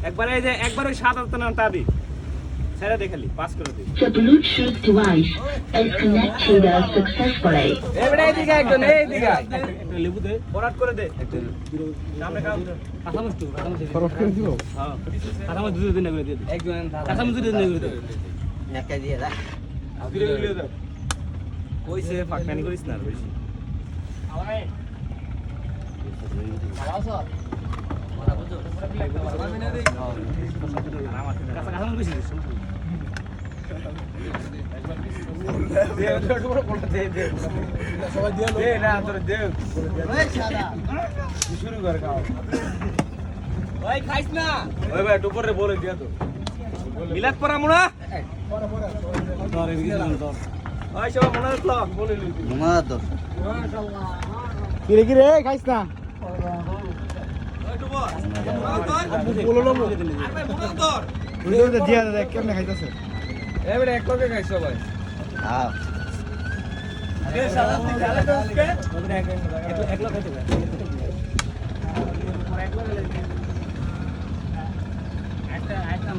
একবার এই যে একবার ওই 7 না তাবি ছেড়ে দেখালি পাস করে দে The Bluetooth device is connected successfully. এবারে এইদিকে একজন এইদিকে একটা লেবু দে ফরওয়ার্ড করে দে সামনে কাম আসামস তো ফরওয়ার্ড করে দিব হ্যাঁ আসামস দুই দিন করে দিয়ে একজন আসামস দুই দিন করে দে একা দিয়ে দা আবিরে লিয়ে দাও কইছে ফাকনানি করিস না বেশি আলাই আওয়াজ মারা বুঝো আমি না দেই কাঁচা কাঁচা বেশি শুরু কর খাও ভাই খাইস না ওই ভাই টুপরে বলে দিয়া তো মিলাদ পড়া মুনা ধরে দিলাম তো ওই সব মনে রাখলো বলে লই মনে তো মাশাআল্লাহ কিরে কিরে খাইস না ওই টুপর বলো না আরে মনে তোর ভিডিওতে দিয়া দে কেমনে খাইতাছে এবারে এক লগে খাইছ ভাই হ্যাঁ কে সাদা দিকে আলে তো উসকে ওরে এক লগে খাইতে একটা আইটেম